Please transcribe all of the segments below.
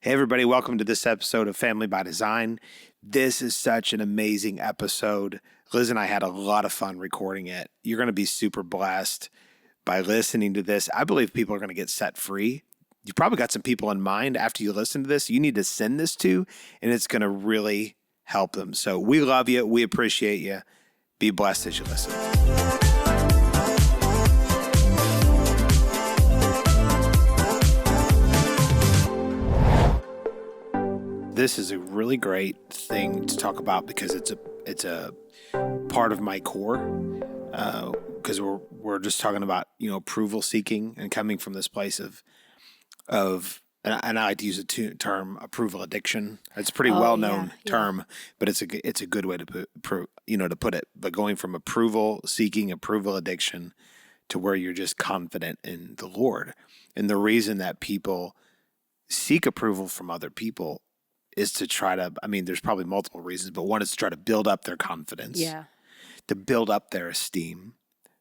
Hey, everybody, welcome to this episode of Family by Design. This is such an amazing episode. Liz and I had a lot of fun recording it. You're going to be super blessed by listening to this. I believe people are going to get set free. You've probably got some people in mind after you listen to this you need to send this to, and it's going to really help them. So we love you. We appreciate you. Be blessed as you listen. This is a really great thing to talk about because it's a part of my core. Because we're just talking about approval seeking and coming from this place of and I like to use the term approval addiction. It's a pretty well known term, but it's a good way to put it. But going from approval seeking, approval addiction, to where you're just confident in the Lord, and the reason that people seek approval from other people is to try to, there's probably multiple reasons, but one is to try to build up their confidence, to build up their esteem,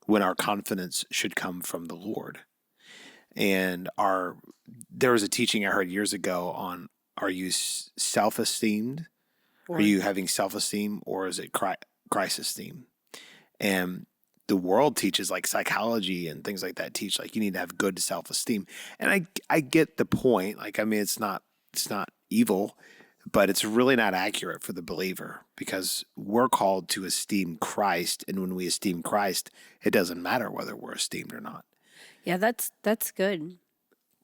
when our confidence should come from the Lord. And there was a teaching I heard years ago on, are you self-esteemed? Are you having self-esteem, or is it Christ esteem? And the world teaches, like psychology and things like that, teach like you need to have good self-esteem. And I get the point. It's not evil, but it's really not accurate for the believer, because we're called to esteem Christ. And when we esteem Christ, it doesn't matter whether we're esteemed or not. Yeah, that's good.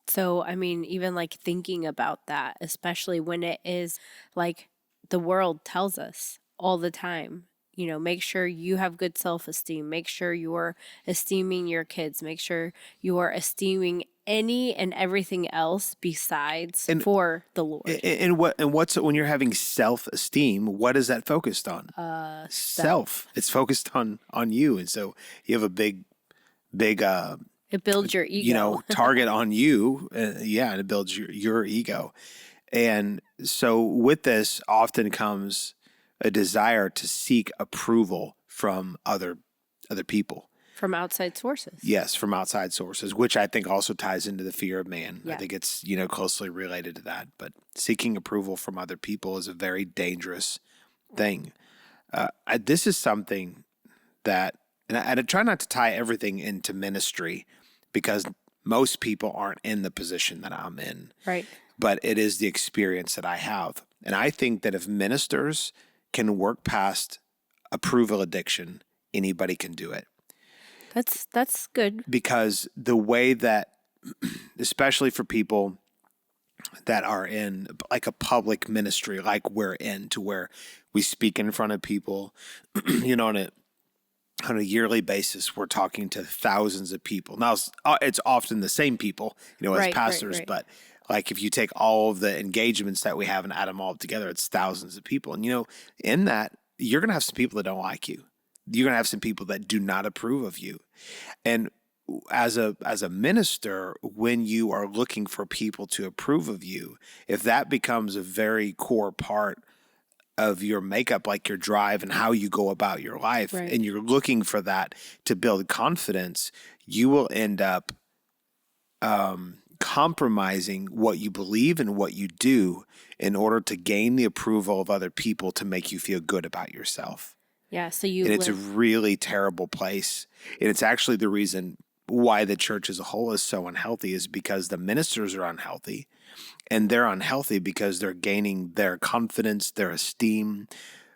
So, even like thinking about that, especially when it is like the world tells us all the time, make sure you have good self-esteem, make sure you're esteeming your kids, make sure you are esteeming any and everything else besides for the Lord. And what's when you're having self-esteem, what is that focused on? Self. It's focused on you. And so you have a big it builds your ego. Target on you. And it builds your ego. And so with this often comes a desire to seek approval from other people. From outside sources. Yes, from outside sources, which I think also ties into the fear of man. Yeah. I think it's, closely related to that. But seeking approval from other people is a very dangerous thing. This is something that, and I try not to tie everything into ministry, because most people aren't in the position that I'm in. Right. But it is the experience that I have. And I think that if ministers can work past approval addiction, anybody can do it. That's good. Because the way that, especially for people that are in like a public ministry, like we're in, to where we speak in front of people, on a yearly basis, we're talking to thousands of people. Now, it's often the same people, as pastors, right. But like if you take all of the engagements that we have and add them all together, it's thousands of people. And, in that, you're going to have some people that don't like you. You're going to have some people that do not approve of you. And as a minister, when you are looking for people to approve of you, if that becomes a very core part of your makeup, like your drive and how you go about your life, and you're looking for that to build confidence, you will end up compromising what you believe and what you do in order to gain the approval of other people to make you feel good about yourself. Yeah, so it's a really terrible place. And it's actually the reason why the church as a whole is so unhealthy, is because the ministers are unhealthy. And they're unhealthy because they're gaining their confidence, their esteem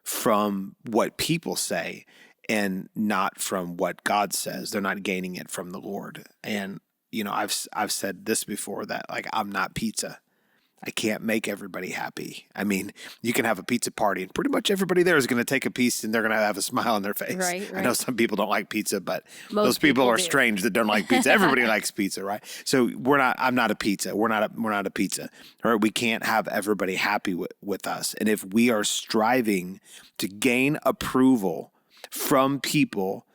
from what people say and not from what God says. They're not gaining it from the Lord. And, I've said this before, that like, I'm not pizza. I can't make everybody happy. You can have a pizza party and pretty much everybody there is going to take a piece and they're going to have a smile on their face. Right. I know some people don't like pizza, but Most those people are do. strange that don't like pizza. Everybody likes pizza, right? So I'm not a pizza. We're not a pizza. All right. We can't have everybody happy with us. And if we are striving to gain approval from people,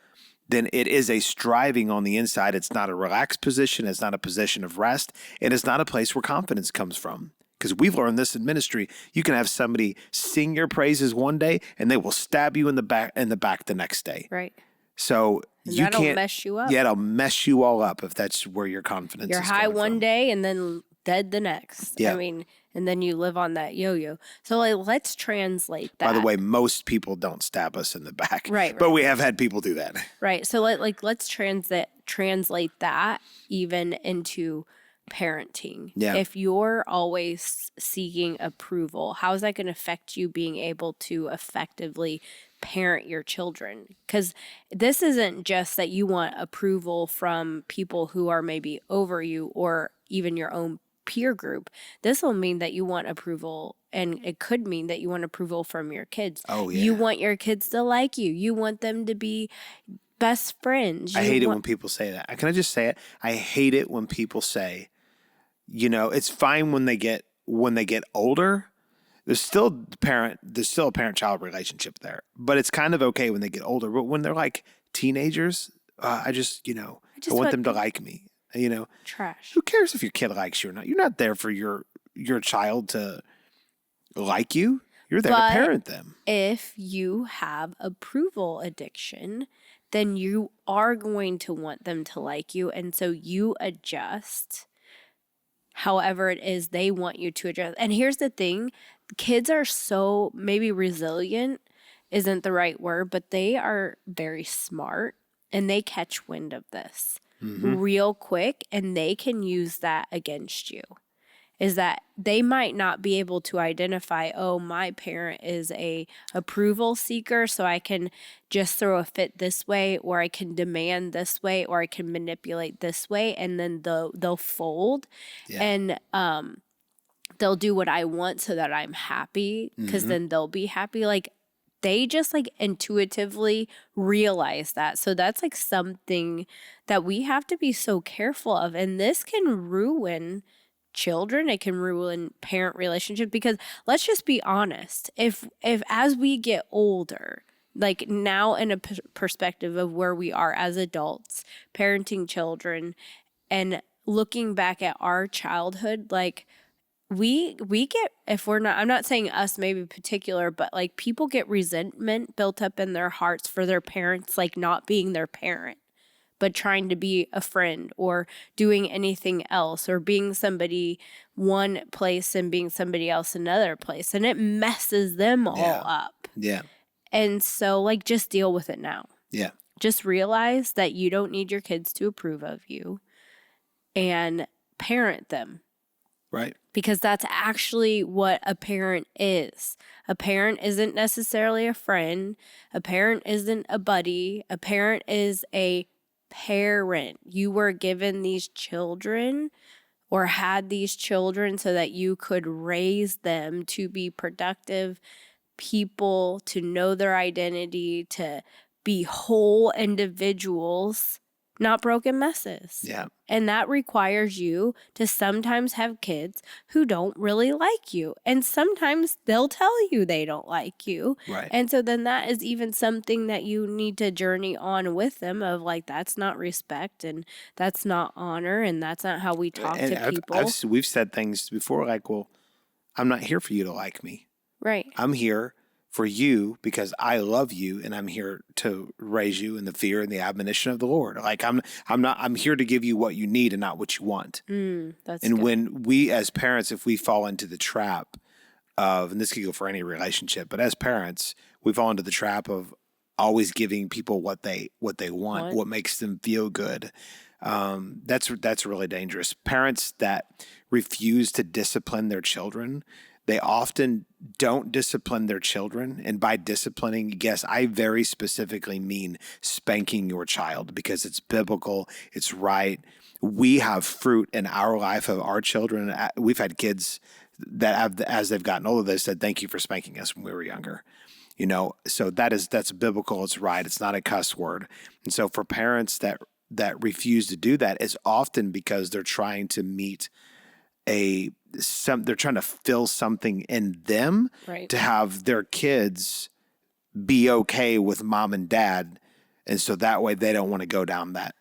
then it is a striving on the inside. It's not a relaxed position. It's not a position of rest. And it's not a place where confidence comes from. Because we've learned this in ministry. You can have somebody sing your praises one day and they will stab you in the back the next day. Right. So you that'll can't mess you up. Yeah, it'll mess you all up if that's where your confidence You're is high coming one from. day and then dead the next. Yeah. and then you live on that yo-yo. So like, let's translate that. By the way, most people don't stab us in the back. Right. But we have had people do that. Right. So let's translate that even into parenting. Yeah. If you're always seeking approval, how is that going to affect you being able to effectively parent your children? Because this isn't just that you want approval from people who are maybe over you or even your own peer group. This will mean that you want approval, and it could mean that you want approval from your kids. Oh, yeah. You want your kids to like you. You want them to be best friends. I hate it when people say that. Can I just say it? I hate it when people say, it's fine when they get older. There's still a parent-child relationship there, but it's kind of okay when they get older. But when they're like teenagers, I want them to like me. Trash. Who cares if your kid likes you or not? You're not there for your child to like you. You're there to parent them. If you have approval addiction, then you are going to want them to like you, and so you adjust however it is they want you to adjust. And here's the thing, kids are so, maybe resilient isn't the right word, but they are very smart, and they catch wind of this real quick, and they can use that against you. Is that they might not be able to identify, oh, my parent is a approval seeker, so I can just throw a fit this way, or I can demand this way, or I can manipulate this way, and then they'll fold, and they'll do what I want so that I'm happy, because then they'll be happy. Like, they just like intuitively realize that. So that's like something that we have to be so careful of, and this can ruin children. It can ruin parent relationships, because let's just be honest, if as we get older, like now in a perspective of where we are as adults parenting children and looking back at our childhood, like we get, if we're not, I'm not saying us maybe in particular, but like people get resentment built up in their hearts for their parents like not being their parent, but trying to be a friend or doing anything else, or being somebody one place and being somebody else another place. And it messes them all up. Yeah. And so like, just deal with it now. Yeah. Just realize that you don't need your kids to approve of you, and parent them. Right. Because that's actually what a parent is. A parent isn't necessarily a friend. A parent isn't a buddy. A parent is a parent. You were given these children or had these children so that you could raise them to be productive people, to know their identity, to be whole individuals, not broken messes. Yeah. And that requires you to sometimes have kids who don't really like you. And sometimes they'll tell you they don't like you. Right. And so then that is even something that you need to journey on with them, of like, that's not respect, and that's not honor, and that's not how we talk to people. We've said things before like, well, I'm not here for you to like me. Right. I'm here for you because I love you, and I'm here to raise you in the fear and the admonition of the Lord. Like I'm here to give you what you need and not what you want. That's and good. When we as parents, if we fall into the trap of, and this could go for any relationship, but as parents, we fall into the trap of always giving people what they want, what makes them feel good. That's really dangerous. Parents that refuse to discipline their children, they often don't discipline their children. And by disciplining, yes, I very specifically mean spanking your child, because it's biblical, it's right. We have fruit in our life of our children. We've had kids that have, as they've gotten older, they said, thank you for spanking us when we were younger. So that's biblical, it's right, it's not a cuss word. And so for parents that refuse to do that, it's often because they're trying to meet they're trying to fill something in them, right, to have their kids be okay with mom and dad. And so that way they don't want to go down that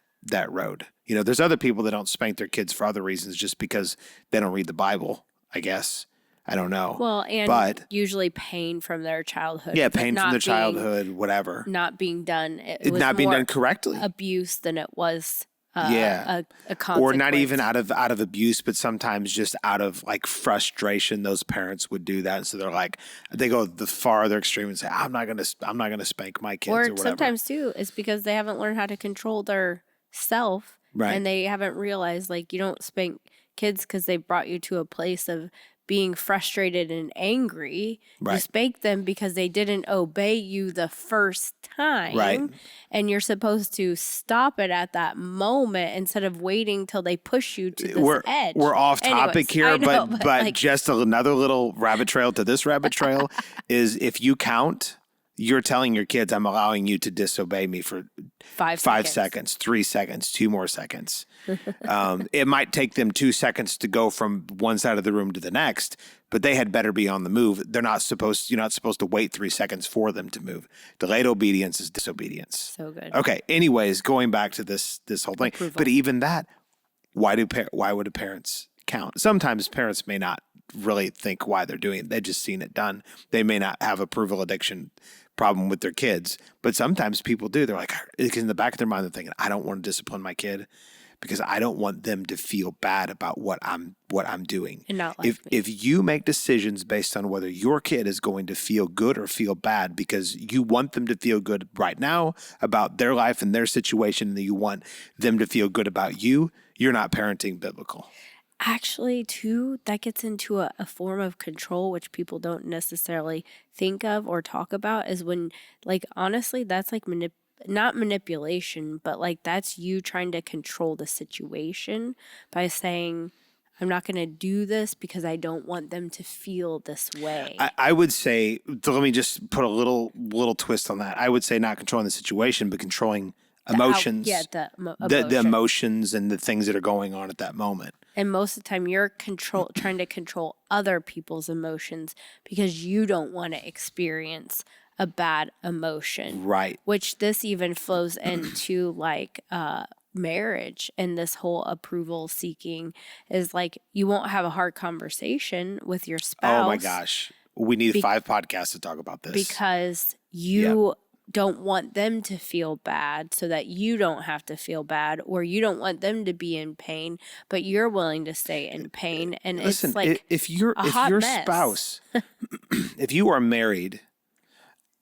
road. There's other people that don't spank their kids for other reasons, just because they don't read the Bible, I guess. I don't know. Well, but usually pain from their childhood. Yeah, pain from their childhood, whatever. Not being done. It not being done correctly. Abuse than it was a consequence. Or not even out of abuse, but sometimes just out of like frustration, those parents would do that. And so they're like, they go the farther extreme and say, I'm not gonna spank my kids or whatever. Sometimes too, it's because they haven't learned how to control their self, Right. and they haven't realized like you don't spank kids because they brought you to a place of being frustrated and angry. Right. You spank them because they didn't obey you the first time. Right. And you're supposed to stop it at that moment instead of waiting till they push you to this edge. We're off topic Anyways, here, I know, but like, just another little rabbit trail to this rabbit trail is if you count, you're telling your kids, I'm allowing you to disobey me for 5 seconds, 3 seconds, 2 more seconds. It might take them 2 seconds to go from one side of the room to the next, but they had better be on the move. You're not supposed to wait 3 seconds for them to move. Delayed obedience is disobedience. So good. Okay. Anyways, going back to this whole thing, Approval. but even that, why would parents count? Sometimes parents may not really think why they're doing it. They've just seen it done. They may not have approval addiction problem with their kids, but sometimes people do. They're like, because in the back of their mind, they're thinking, I don't want to discipline my kid because I don't want them to feel bad about what I'm doing. And not like if you make decisions based on whether your kid is going to feel good or feel bad because you want them to feel good right now about their life and their situation, and that you want them to feel good about you, you're not parenting biblical. Actually, too, that gets into a form of control, which people don't necessarily think of or talk about, is when, like, honestly, that's like not manipulation, but like that's you trying to control the situation by saying, I'm not going to do this because I don't want them to feel this way. I would say, so let me just put a little twist on that. I would say not controlling the situation, but controlling emotions. The emotions and the things that are going on at that moment. And most of the time you're trying to control other people's emotions because you don't want to experience a bad emotion. Right. Which this even flows into like marriage, and this whole approval seeking is like you won't have a hard conversation with your spouse. Oh my gosh. We need 5 podcasts to talk about this. Because you don't want them to feel bad so that you don't have to feel bad, or you don't want them to be in pain, but you're willing to stay in pain. And listen, it's like if your spouse, if you are married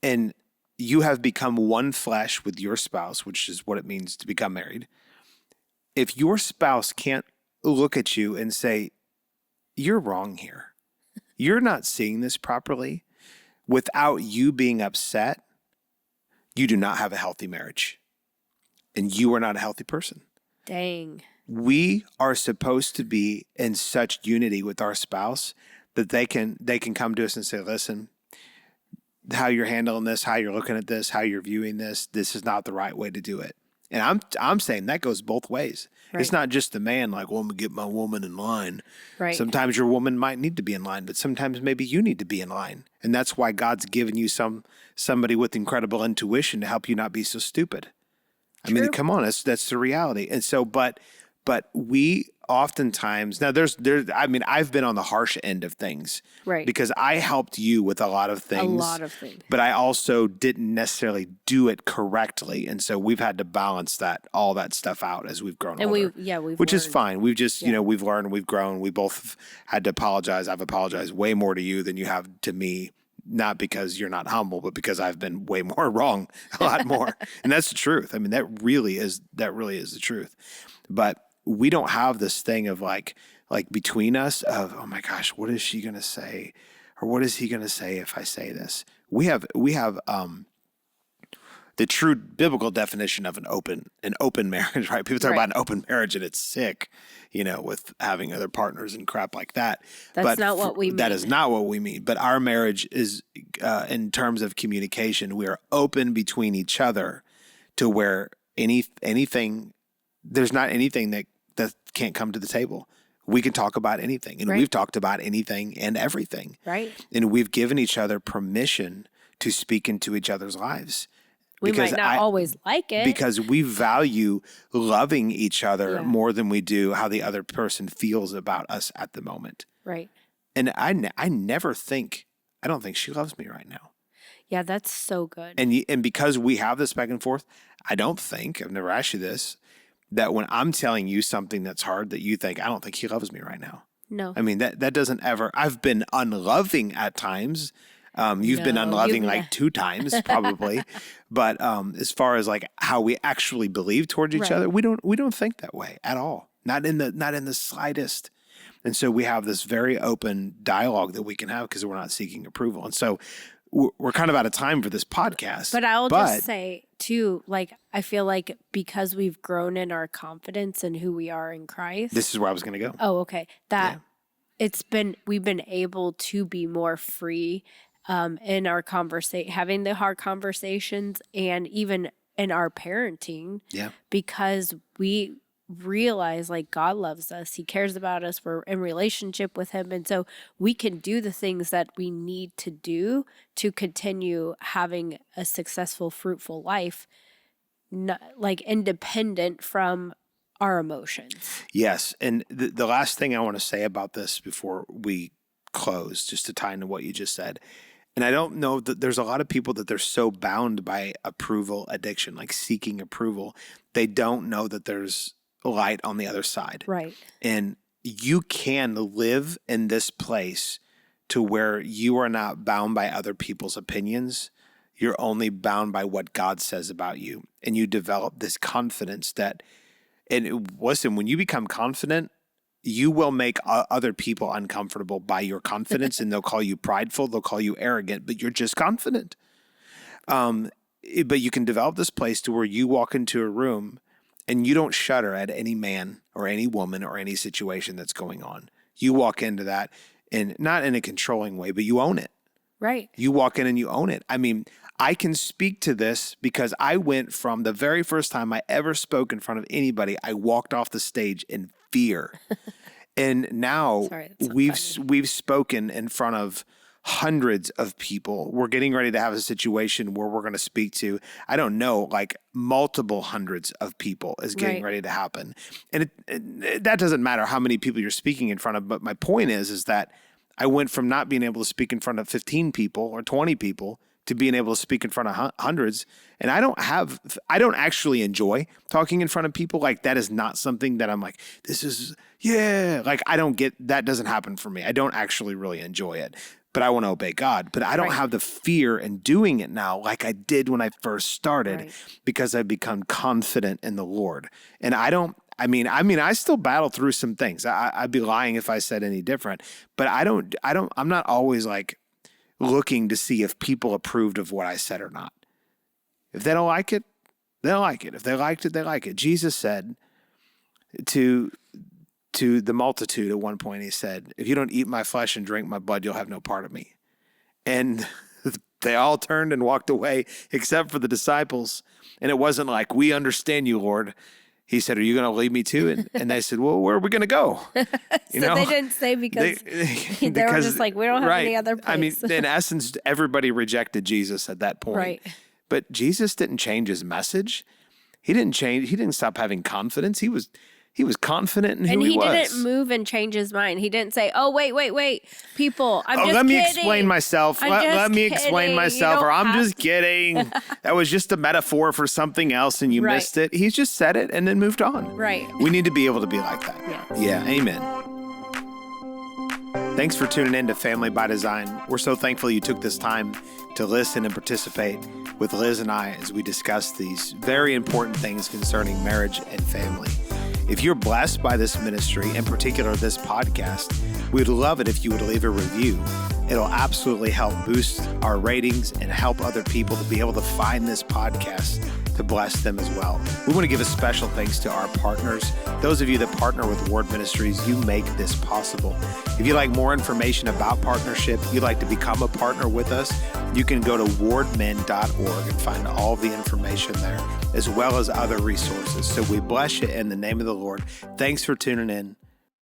and you have become one flesh with your spouse, which is what it means to become married, if your spouse can't look at you and say, you're wrong here, you're not seeing this properly, without you being upset, you do not have a healthy marriage, and you are not a healthy person. Dang. We are supposed to be in such unity with our spouse that they can come to us and say, listen, how you're handling this, how you're looking at this, how you're viewing this is not the right way to do it. And I'm saying that goes both ways. Right. It's not just the man like, well, I'm going to get my woman in line. Right. Sometimes your woman might need to be in line, but sometimes maybe you need to be in line. And that's why God's given you somebody with incredible intuition to help you not be so stupid. I mean, come on, that's the reality. And so, but we oftentimes, now I've been on the harsh end of things. Right. Because I helped you with a lot of things. But I also didn't necessarily do it correctly. And so we've had to balance all that stuff out as we've grown older. Which is fine. We've just, we've learned, we've grown. We both had to apologize. I've apologized way more to you than you have to me. Not because you're not humble, but because I've been way more wrong, a lot more. And that's the truth. I mean, that really is the truth. But we don't have this thing of like between us of, oh my gosh, what is she going to say? Or what is he going to say if I say this? We have the true biblical definition of an open marriage, right? People talk about an open marriage and it's sick, with having other partners and crap like that. That's not what we mean. That is not what we mean. But our marriage is, in terms of communication, we are open between each other to where anything, there's not anything that can't come to the table. We can talk about anything. And we've talked about anything and everything. Right. And we've given each other permission to speak into each other's lives. We might not always like it. Because we value loving each other more than we do how the other person feels about us at the moment. Right. And I don't think she loves me right now. Yeah, that's so good. And because we have this back and forth, I've never asked you this, that when I'm telling you something that's hard, that you think, I don't think he loves me right now. No. I mean, that doesn't ever, I've been unloving at times. You've been unloving like 2 times probably. But as far as like how we actually believe towards each other, we don't think that way at all. Not in the slightest. And so we have this very open dialogue that we can have because we're not seeking approval. And so we're kind of out of time for this podcast. But I'll just say too, like, I feel like because we've grown in our confidence in who we are in Christ. This is where I was going to go. Oh, okay. We've been able to be more free in our having the hard conversations, and even in our parenting. Yeah. Because we realize like God loves us. He cares about us. We're in relationship with him. And so we can do the things that we need to do to continue having a successful, fruitful life, not, like independent from our emotions. Yes. And the last thing I want to say about this before we close, just to tie into what you just said, and I don't know that there's a lot of people that they're so bound by approval addiction, like seeking approval. They don't know that there's light on the other side. Right. And you can live in this place to where you are not bound by other people's opinions. You're only bound by what God says about you. And you develop this confidence that, and listen, when you become confident, you will make other people uncomfortable by your confidence, and they'll call you prideful, they'll call you arrogant, but you're just confident. But you can develop this place to where you walk into a room and you don't shudder at any man or any woman or any situation that's going on. You walk into that, and not in a controlling way, but you own it. Right. You walk in and you own it. I mean, I can speak to this because I went from the very first time I ever spoke in front of anybody, I walked off the stage in fear. And now we've spoken in front of hundreds of people. We're getting ready to have a situation where we're going to speak to, I don't know, like multiple hundreds of people is getting ready to happen. And that doesn't matter how many people you're speaking in front of. But my point is that I went from not being able to speak in front of 15 people or 20 people to being able to speak in front of hundreds. And I don't actually enjoy talking in front of people. Like, that is not something that I'm like, like, that doesn't happen for me. I don't actually really enjoy it, but I want to obey God. But I don't have the fear in doing it now like I did when I first started because I've become confident in the Lord. And I still battle through some things. I'd be lying if I said any different, but I'm not always like looking to see if people approved of what I said or not. If they don't like it, they don't like it. If they liked it, they like it. Jesus said to the multitude at one point, he said, if you don't eat my flesh and drink my blood, you'll have no part of me. And they all turned and walked away except for the disciples. And it wasn't like, we understand you, Lord. He said, are you going to leave me too? And they said, well, where are we going to go? They didn't say because they were just like, we don't have any other place. I mean, in essence, everybody rejected Jesus at that point. Right. But Jesus didn't change his message. He didn't change. He didn't stop having confidence. He was confident in who he was. And he didn't move and change his mind. He didn't say, oh, wait, people, I'm just kidding. Let me explain myself. Let me explain myself, or I'm just kidding. That was just a metaphor for something else and you missed it. He's just said it and then moved on. Right. We need to be able to be like that. Yeah, amen. Thanks for tuning in to Family by Design. We're so thankful you took this time to listen and participate with Liz and I as we discuss these very important things concerning marriage and family. If you're blessed by this ministry, in particular this podcast, we'd love it if you would leave a review. It'll absolutely help boost our ratings and help other people to be able to find this podcast to bless them as well. We want to give a special thanks to our partners. Those of you that partner with Ward Ministries, you make this possible. If you'd like more information about partnership, you'd like to become a partner with us, you can go to wardmen.org and find all the information there, as well as other resources. So we bless you in the name of the Lord. Thanks for tuning in.